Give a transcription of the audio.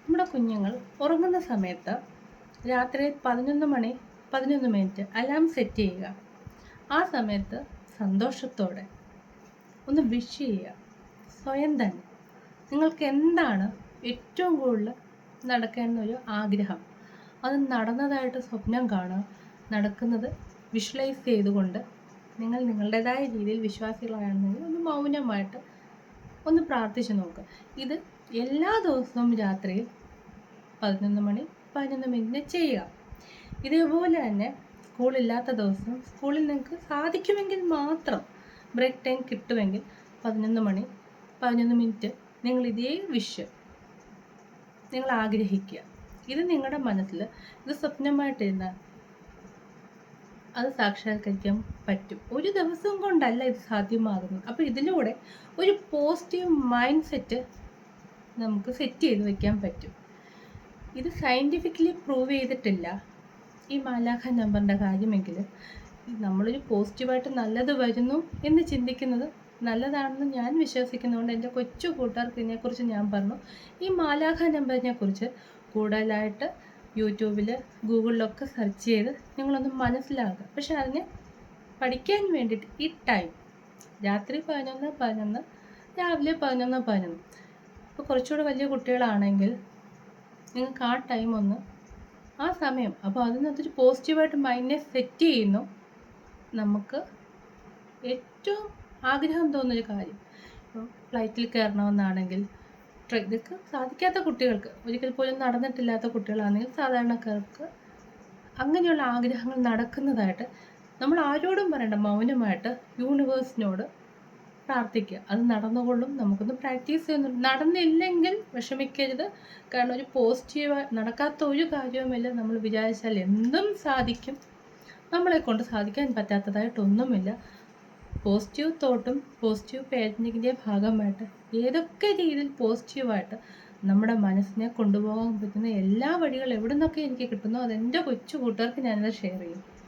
നമ്മുടെ കുഞ്ഞുങ്ങൾ ഉറങ്ങുന്ന സമയത്ത് രാത്രി 11 മണി 11 മിനിറ്റ് അലാം സെറ്റ് ചെയ്യുക. ആ സമയത്ത് സന്തോഷത്തോടെ ഒന്ന് വിഷ് ചെയ്യുക. സ്വയം തന്നെ നിങ്ങൾക്ക് എന്താണ് ഏറ്റവും കൂടുതൽ നടക്കേണ്ട ഒരു ആഗ്രഹം, അത് നടന്നതായിട്ട് സ്വപ്നം കാണുക. നടക്കുന്നത് വിഷ്വലൈസ് ചെയ്തുകൊണ്ട് നിങ്ങൾ നിങ്ങളുടേതായ രീതിയിൽ വിശ്വാസികളാണെന്നെങ്കിൽ ഒന്ന് മൗനമായിട്ട് ഒന്ന് പ്രാർത്ഥിച്ച് നോക്കുക. ഇത് എല്ലാ ദിവസവും രാത്രിയിൽ 11 മണി 11 മിനിറ്റിന് ചെയ്യുക. ഇതേപോലെ തന്നെ സ്കൂളില്ലാത്ത ദിവസം സ്കൂളിൽ നിങ്ങൾക്ക് സാധിക്കുമെങ്കിൽ മാത്രം ബ്രേക്ക് ടൈം കിട്ടുമെങ്കിൽ 11 മണി 11 മിനിറ്റ് നിങ്ങൾ ഇതേ വിഷ് നിങ്ങൾ ആഗ്രഹിക്കുക. ഇത് നിങ്ങളുടെ മനസ്സിൽ ഇത് സ്വപ്നമായിട്ടിരുന്നാൽ അത് സാക്ഷാത്കരിക്കാൻ പറ്റും. ഒരു ദിവസം കൊണ്ടല്ല ഇത് സാധ്യമാകുന്നത്. അപ്പോൾ ഇതിലൂടെ ഒരു പോസിറ്റീവ് മൈൻഡ് സെറ്റ് നമുക്ക് സെറ്റ് ചെയ്ത് വയ്ക്കാൻ പറ്റും. ഇത് സയൻറ്റിഫിക്കലി പ്രൂവ് ചെയ്തിട്ടില്ല ഈ മാലാഖ നമ്പറിൻ്റെ കാര്യമെങ്കിൽ നമ്മളൊരു പോസിറ്റീവായിട്ട് നല്ലത് വരുന്നു എന്ന് ചിന്തിക്കുന്നത് നല്ലതാണെന്ന് ഞാൻ വിശ്വസിക്കുന്നതുകൊണ്ട് എൻ്റെ കൊച്ചു കൂട്ടുകാർക്ക് ഇതിനെക്കുറിച്ച് ഞാൻ പറഞ്ഞു. ഈ മാലാഖ നമ്പറിനെ കുറിച്ച് കൂടുതലായിട്ട് യൂട്യൂബിൽ ഗൂഗിളിലൊക്കെ സെർച്ച് ചെയ്ത് നിങ്ങളൊന്ന് മനസ്സിലാക്കുക. പക്ഷെ അതിന് പഠിക്കാൻ വേണ്ടിയിട്ട് ഈ ടൈം രാത്രി 11:11 രാവിലെ 11:11. ഇപ്പോൾ കുറച്ചുകൂടെ വലിയ കുട്ടികളാണെങ്കിൽ നിങ്ങൾക്ക് ആ ടൈം ആ സമയം അപ്പോൾ അതിനകത്തൊരു പോസിറ്റീവായിട്ട് മൈൻഡിനെ സെറ്റ് ചെയ്യുന്നു. നമുക്ക് ഏറ്റവും ആഗ്രഹം തോന്നുന്നൊരു കാര്യം, ഇപ്പോൾ ഫ്ലൈറ്റിൽ കയറണമെന്നാണെങ്കിൽ ഇതൊക്കെ സാധിക്കാത്ത കുട്ടികൾക്ക്, ഒരിക്കൽ പോലും നടന്നിട്ടില്ലാത്ത കുട്ടികളാണെങ്കിൽ സാധാരണക്കാർക്ക് അങ്ങനെയുള്ള ആഗ്രഹങ്ങൾ നടക്കുന്നതായിട്ട് നമ്മൾ ആരോടും പറയണ്ട, മൗനമായിട്ട് യൂണിവേഴ്സിനോട് പ്രാർത്ഥിക്കുക. അത് നടന്നുകൊള്ളും. നമുക്കൊന്ന് പ്രാക്ടീസ് ചെയ്യുന്നു. നടന്നില്ലെങ്കിൽ വിഷമിക്കരുത്. കാരണം ഒരു പോസിറ്റീവ് നടക്കാത്ത ഒരു കാര്യവുമില്ല. നമ്മൾ വിചാരിച്ചാൽ എന്തും സാധിക്കും. നമ്മളെ കൊണ്ട് സാധിക്കാൻ പറ്റാത്തതായിട്ടൊന്നുമില്ല. പോസിറ്റീവ് തോട്ടും പോസിറ്റീവ് പേരൻറ്റിങ്ങിൻ്റെ ഭാഗമായിട്ട് ഏതൊക്കെ രീതിയിൽ പോസിറ്റീവായിട്ട് നമ്മുടെ മനസ്സിനെ കൊണ്ടുപോകാൻ പറ്റുന്ന എല്ലാ വഴികളും എവിടെ നിന്നൊക്കെ എനിക്ക് കിട്ടുന്നോ അതെൻ്റെ കൊച്ചു കൂട്ടുകാർക്ക് ഞാനത് ഷെയർ ചെയ്യും.